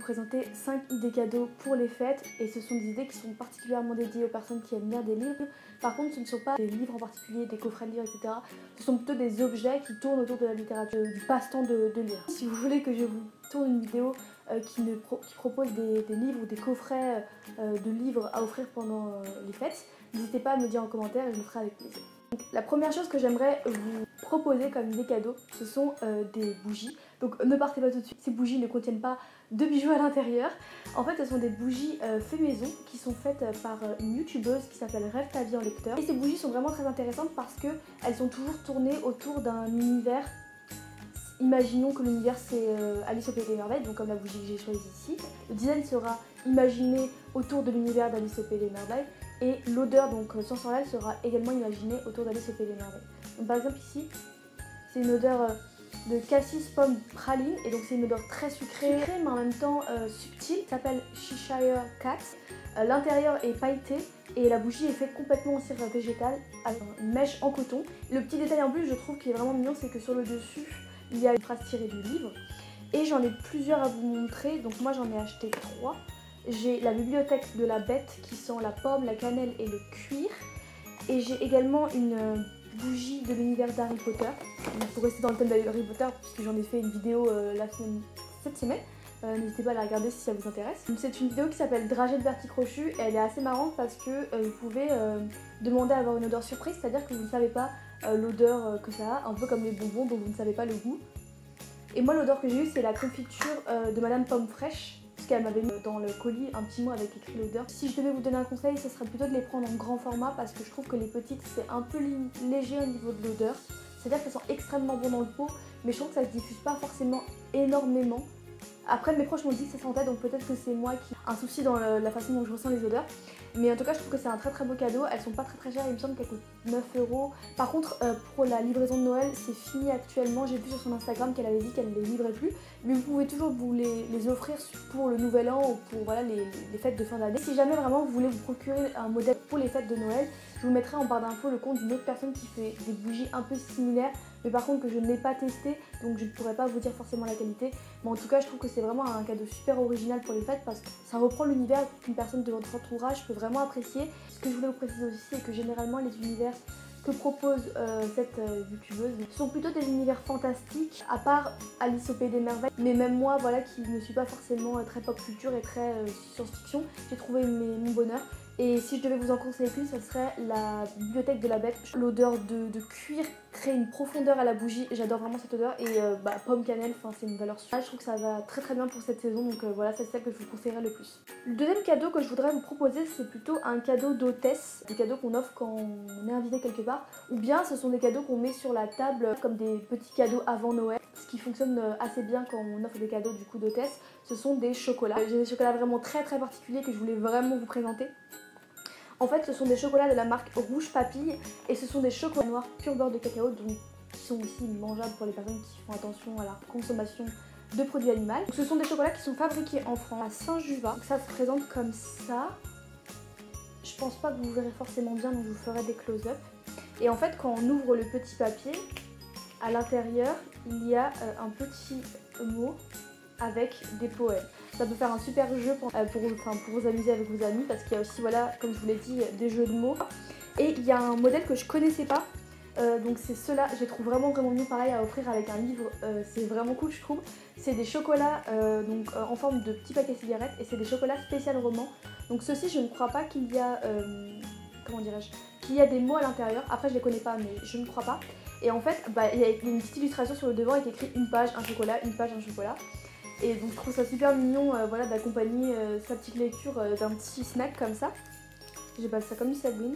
présenter 5 idées cadeaux pour les fêtes et ce sont des idées qui sont particulièrement dédiées aux personnes qui aiment lire des livres. Par contre, ce ne sont pas des livres en particulier, des coffrets de livres, etc. Ce sont plutôt des objets qui tournent autour de la littérature, du passe-temps de lire. Si vous voulez que je vous tourne une vidéo qui propose des livres ou des coffrets de livres à offrir pendant les fêtes, n'hésitez pas à me le dire en commentaire et je le ferai avec plaisir. Donc, la première chose que j'aimerais vous proposer comme idée cadeau, ce sont des bougies. Donc ne partez pas tout de suite, ces bougies ne contiennent pas de bijoux à l'intérieur. En fait, ce sont des bougies fait maison qui sont faites par une youtubeuse qui s'appelle Rêve ta vie en lecteur. Et ces bougies sont vraiment très intéressantes parce qu'elles sont toujours tournées autour d'un univers. Imaginons que l'univers c'est Alice au Pays des Merveilles, donc comme la bougie que j'ai choisie ici. Le design sera imaginé autour de l'univers d'Alice au Pays des Merveilles et l'odeur donc sensorielle sera également imaginée autour d'Alice au Pays des Merveilles. Donc par exemple ici, c'est une odeur de cassis pomme praline et donc c'est une odeur très sucrée mais en même temps subtile. Ça s'appelle Cheshire Cat. L'intérieur est pailleté et la bougie est faite complètement en cire végétale avec une mèche en coton. Le petit détail en plus je trouve qui est vraiment mignon, c'est que sur le dessus il y a une phrase tirée du livre et j'en ai plusieurs à vous montrer. Donc moi j'en ai acheté 3. J'ai la bibliothèque de la bête qui sent la pomme, la cannelle et le cuir. Et j'ai également une bougie de l'univers d'Harry Potter. Pour rester dans le thème d'Harry Potter, puisque j'en ai fait une vidéo cette semaine. N'hésitez pas à la regarder si ça vous intéresse. C'est une vidéo qui s'appelle Dragée de Bertie Crochu. Elle est assez marrante parce que vous pouvez demander à avoir une odeur surprise, c'est-à-dire que vous ne savez pas l'odeur que ça a, un peu comme les bonbons dont vous ne savez pas le goût. Et moi l'odeur que j'ai eue c'est la confiture de Madame Pomme Fraîche, puisqu'elle m'avait mis dans le colis un petit mot avec écrit l'odeur. Si je devais vous donner un conseil, ce serait plutôt de les prendre en grand format parce que je trouve que les petites c'est un peu léger au niveau de l'odeur. C'est-à-dire qu'elles sont extrêmement bon dans le pot, mais je trouve que ça se diffuse pas forcément énormément. Après mes proches m'ont dit que ça sentait, donc peut-être que c'est moi qui ai un souci dans la façon dont je ressens les odeurs. Mais en tout cas je trouve que c'est un très très beau cadeau. Elles sont pas très chères, il me semble qu'elles coûtent 9 €. Par contre pour la livraison de Noël c'est fini actuellement. J'ai vu sur son Instagram qu'elle avait dit qu'elle ne les livrait plus. Mais vous pouvez toujours vous les offrir pour le nouvel an ou pour voilà, les fêtes de fin d'année. Si jamais vraiment vous voulez vous procurer un modèle pour les fêtes de Noël, je vous mettrai en barre d'infos le compte d'une autre personne qui fait des bougies un peu similaires, mais par contre que je n'ai pas testé, donc je ne pourrais pas vous dire forcément la qualité. Mais en tout cas je trouve que c'est vraiment un cadeau super original pour les fêtes parce que ça reprend l'univers qu'une personne de votre entourage peut vraiment apprécier. Ce que je voulais vous préciser aussi c'est que généralement les univers que propose cette youtubeuse sont plutôt des univers fantastiques, à part Alice au Pays des Merveilles. Mais même moi voilà qui ne suis pas forcément très pop culture et très science-fiction, j'ai trouvé mon bonheur. Et si je devais vous en conseiller plus, ça serait la bibliothèque de la bête. L'odeur de cuir crée une profondeur à la bougie, j'adore vraiment cette odeur. Et pomme cannelle, c'est une valeur sûre. Je trouve que ça va très très bien pour cette saison, donc voilà, c'est celle que je vous conseillerais le plus. Le deuxième cadeau que je voudrais vous proposer, c'est plutôt un cadeau d'hôtesse. Des cadeaux qu'on offre quand on est invité quelque part. Ou bien ce sont des cadeaux qu'on met sur la table comme des petits cadeaux avant Noël. Ce qui fonctionne assez bien quand on offre des cadeaux du coup d'hôtesse, ce sont des chocolats. J'ai des chocolats vraiment très très particuliers que je voulais vraiment vous présenter. En fait, ce sont des chocolats de la marque Rouge Papille et ce sont des chocolats noirs pur beurre de cacao, donc qui sont aussi mangeables pour les personnes qui font attention à la consommation de produits animaux. Donc, ce sont des chocolats qui sont fabriqués en France à Saint-Juvat. Donc ça se présente comme ça. Je pense pas que vous verrez forcément bien, donc je vous ferai des close-up. Et en fait, quand on ouvre le petit papier, à l'intérieur, il y a un petit mot avec des poèmes. Ça peut faire un super jeu pour vous amuser avec vos amis parce qu'il y a aussi, voilà, comme je vous l'ai dit, des jeux de mots. Et il y a un modèle que je connaissais pas, donc c'est ceux-là, je les trouve vraiment mieux, pareil à offrir avec un livre, c'est vraiment cool je trouve. C'est des chocolats en forme de petits paquets cigarettes et c'est des chocolats spécial roman. Donc ceux-ci je ne crois pas qu'il y a, comment dirais-je, qu'il y a des mots à l'intérieur. Après je les connais pas mais je ne crois pas. Et en fait il y a une petite illustration sur le devant avec écrit une page, un chocolat, une page, un chocolat. Et donc je trouve ça super mignon voilà, d'accompagner sa petite lecture d'un petit snack comme ça. J'ai pas ça comme du sablin.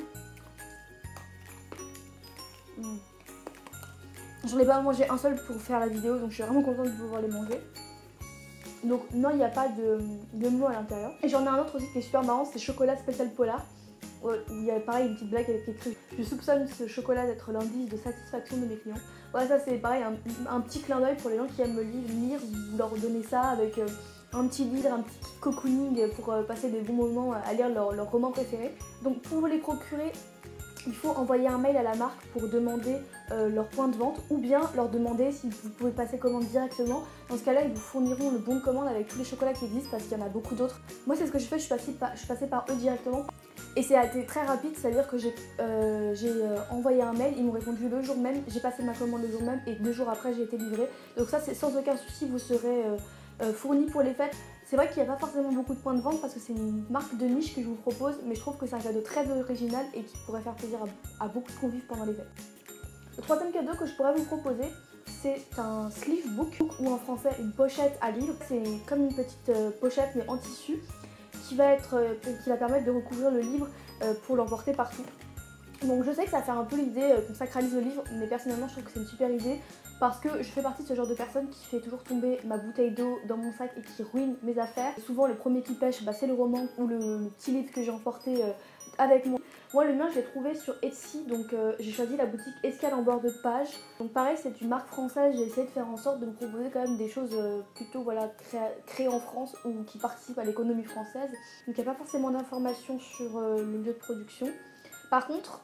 J'en ai pas mangé un seul pour faire la vidéo donc je suis vraiment contente de pouvoir les manger. Donc non, il n'y a pas de mots à l'intérieur. Et j'en ai un autre aussi qui est super marrant, c'est chocolat spécial polar. Il y a pareil une petite blague avec écrit « Je soupçonne ce chocolat d'être l'indice de satisfaction de mes clients ». Voilà, ça c'est pareil, un petit clin d'œil pour les gens qui aiment lire, vous leur donnez ça avec un petit livre, un petit cocooning pour passer des bons moments à lire leur roman préféré. Donc pour vous les procurer, il faut envoyer un mail à la marque pour demander leur point de vente ou bien leur demander si vous pouvez passer commande directement. Dans ce cas-là, ils vous fourniront le bon de commande avec tous les chocolats qui existent parce qu'il y en a beaucoup d'autres. Moi, c'est ce que je fais, je suis passée par eux directement. Et c'est été très rapide, c'est-à-dire que j'ai envoyé un mail, ils m'ont répondu le jour même, j'ai passé ma commande le jour même et 2 jours après j'ai été livrée. Donc ça, c'est sans aucun souci, vous serez fourni pour les fêtes. C'est vrai qu'il n'y a pas forcément beaucoup de points de vente parce que c'est une marque de niche que je vous propose, mais je trouve que c'est un cadeau très original et qui pourrait faire plaisir à beaucoup de convives pendant les fêtes. Le troisième cadeau que je pourrais vous proposer, c'est un sleeve book ou en français une pochette à livre. C'est comme une petite pochette mais en tissu qui va permettre de recouvrir le livre pour l'emporter partout. Donc je sais que ça fait un peu l'idée qu'on sacralise le livre, mais personnellement je trouve que c'est une super idée parce que je fais partie de ce genre de personne qui fait toujours tomber ma bouteille d'eau dans mon sac et qui ruine mes affaires. Souvent le premier qui pêche, c'est le roman ou le petit livre que j'ai emporté avec moi. Moi le mien je l'ai trouvé sur Etsy, donc j'ai choisi la boutique Escale en bord de page. Donc pareil, c'est une marque française, j'ai essayé de faire en sorte de me proposer quand même des choses plutôt créées en France ou qui participent à l'économie française. Donc il n'y a pas forcément d'informations sur le lieu de production. Par contre,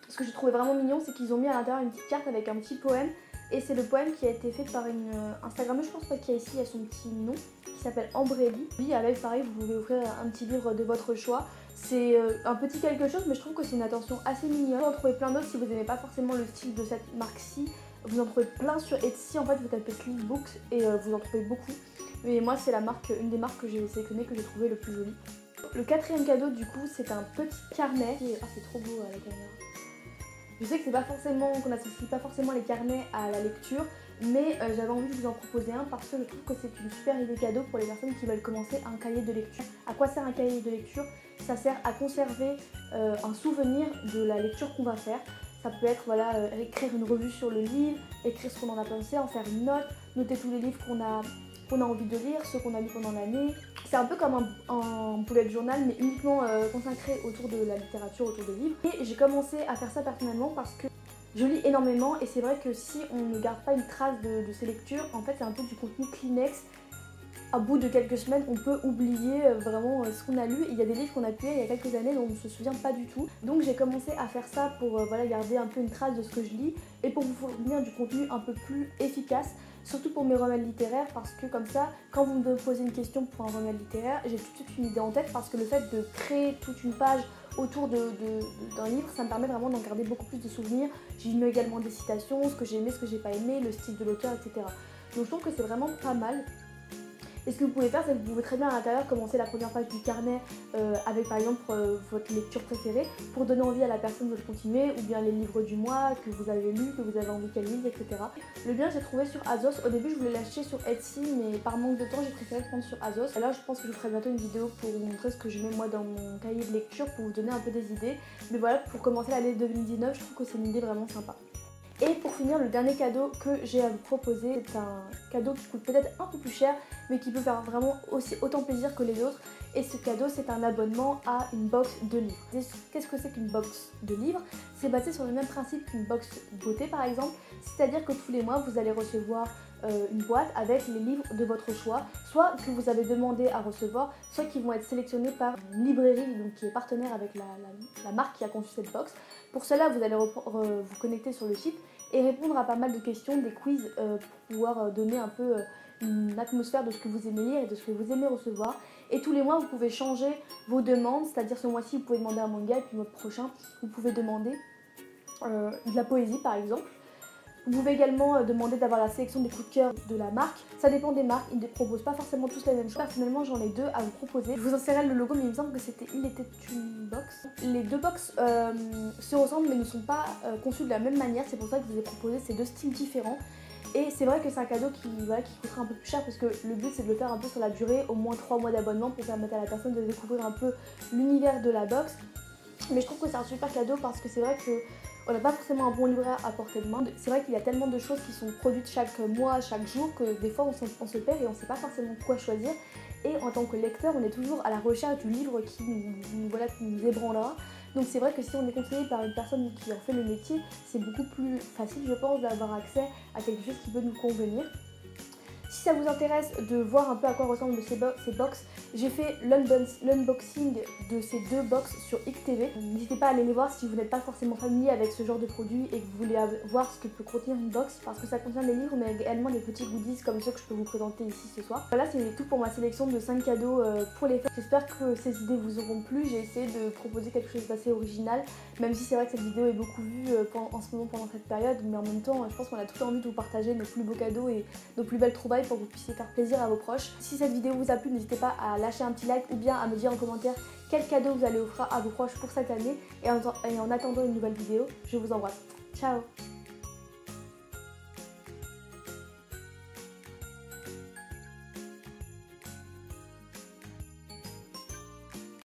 ce que j'ai trouvé vraiment mignon, c'est qu'ils ont mis à l'intérieur une petite carte avec un petit poème. Et c'est le poème qui a été fait par une Instagrammeuse, je pense pas qu'il y a ici, il y a son petit nom, qui s'appelle Ambrélie. Oui, avec pareil, vous pouvez offrir un petit livre de votre choix. C'est un petit quelque chose, mais je trouve que c'est une attention assez mignonne. Vous en trouvez plein d'autres si vous n'aimez pas forcément le style de cette marque-ci. Vous en trouvez plein sur Etsy, en fait vous tapez Sleeve Books et vous en trouvez beaucoup. Mais moi c'est une des marques que j'ai sélectionnées, que j'ai trouvé le plus joli. Le quatrième cadeau du coup, c'est un petit carnet. Ah, c'est trop beau à la caméra. Je sais que c'est pas forcément, qu'on n'associe pas forcément les carnets à la lecture, mais j'avais envie de vous en proposer un parce que je trouve que c'est une super idée cadeau pour les personnes qui veulent commencer un cahier de lecture. À quoi sert un cahier de lecture? Ça sert à conserver un souvenir de la lecture qu'on va faire. Ça peut être écrire une revue sur le livre, écrire ce qu'on en a pensé, en faire une note, noter tous les livres qu'on a envie de lire, ceux qu'on a lus pendant l'année. C'est un peu comme un bullet journal mais uniquement consacré autour de la littérature, autour des livres. Et j'ai commencé à faire ça personnellement parce que je lis énormément et c'est vrai que si on ne garde pas une trace de ces lectures, en fait c'est un peu du contenu Kleenex. À bout de quelques semaines, on peut oublier vraiment ce qu'on a lu. Il y a des livres qu'on a pu lire il y a quelques années dont on ne se souvient pas du tout. Donc j'ai commencé à faire ça pour garder un peu une trace de ce que je lis et pour vous fournir du contenu un peu plus efficace. Surtout pour mes remèdes littéraires parce que comme ça, quand vous me posez une question pour un remède littéraire, j'ai tout de suite une idée en tête parce que le fait de créer toute une page autour d'un livre, ça me permet vraiment d'en garder beaucoup plus de souvenirs. J'y mets également des citations, ce que j'ai aimé, ce que j'ai pas aimé, le style de l'auteur, etc. Donc je trouve que c'est vraiment pas mal. Et ce que vous pouvez faire, c'est que vous pouvez très bien à l'intérieur commencer la première page du carnet avec par exemple votre lecture préférée pour donner envie à la personne de continuer, ou bien les livres du mois que vous avez lus, que vous avez envie qu'elle lise, etc. Le bien, j'ai trouvé sur Azos. Au début, je voulais l'acheter sur Etsy, mais par manque de temps, j'ai préféré le prendre sur Azos. Et là, je pense que je ferai bientôt une vidéo pour vous montrer ce que je mets moi dans mon cahier de lecture pour vous donner un peu des idées. Mais voilà, pour commencer l'année 2019, je trouve que c'est une idée vraiment sympa. Et pour finir, le dernier cadeau que j'ai à vous proposer, c'est un cadeau qui coûte peut-être un peu plus cher, mais qui peut faire vraiment autant plaisir que les autres. Et ce cadeau, c'est un abonnement à une box de livres. Qu'est-ce que c'est qu'une box de livres? C'est basé sur le même principe qu'une box beauté par exemple, c'est-à-dire que tous les mois, vous allez recevoir une boîte avec les livres de votre choix, soit que vous avez demandé à recevoir, soit qui vont être sélectionnés par une librairie donc qui est partenaire avec la marque qui a conçu cette box. Pour cela, vous allez vous connecter sur le site et répondre à pas mal de questions, des quiz pour pouvoir donner un peu une atmosphère de ce que vous aimez lire et de ce que vous aimez recevoir. Et tous les mois, vous pouvez changer vos demandes, c'est-à-dire ce mois-ci, vous pouvez demander un manga et puis le mois prochain, vous pouvez demander de la poésie par exemple. Vous pouvez également demander d'avoir la sélection des coups de cœur de la marque. Ça dépend des marques, ils ne proposent pas forcément tous les mêmes choses. Personnellement, j'en ai deux à vous proposer. Je vous insérerai le logo, mais il me semble que c'était Il était une box. Les deux box se ressemblent mais ne sont pas conçues de la même manière. C'est pour ça que je vous ai proposé ces deux styles différents. Et c'est vrai que c'est un cadeau qui coûtera un peu plus cher parce que le but c'est de le faire un peu sur la durée, au moins 3 mois d'abonnement pour permettre à la personne de découvrir un peu l'univers de la box. Mais je trouve que c'est un super cadeau parce que c'est vrai que on n'a pas forcément un bon livret à portée de main. C'est vrai qu'il y a tellement de choses qui sont produites chaque mois, chaque jour, que des fois on se perd et on ne sait pas forcément quoi choisir. Et en tant que lecteur, on est toujours à la recherche du livre qui nous ébranlera. Donc c'est vrai que si on est conseillé par une personne qui en fait le métier, c'est beaucoup plus facile, je pense, d'avoir accès à quelque chose qui peut nous convenir. Si ça vous intéresse de voir un peu à quoi ressemblent ces box, j'ai fait l'unboxing de ces 2 box sur XTV. N'hésitez pas à aller les voir si vous n'êtes pas forcément familier avec ce genre de produit et que vous voulez voir ce que peut contenir une box, parce que ça contient des livres mais également des petits goodies comme ceux que je peux vous présenter ici ce soir. Voilà, c'est tout pour ma sélection de 5 cadeaux pour les fêtes. J'espère que ces idées vous auront plu. J'ai essayé de proposer quelque chose d'assez original, même si c'est vrai que cette vidéo est beaucoup vue en ce moment pendant cette période, mais en même temps je pense qu'on a tout envie de vous partager nos plus beaux cadeaux et nos plus belles trouvailles pour que vous puissiez faire plaisir à vos proches. Si cette vidéo vous a plu, n'hésitez pas à lâcher un petit like ou bien à me dire en commentaire quel cadeau vous allez offrir à vos proches pour cette année. Et en attendant une nouvelle vidéo, je vous embrasse. Ciao!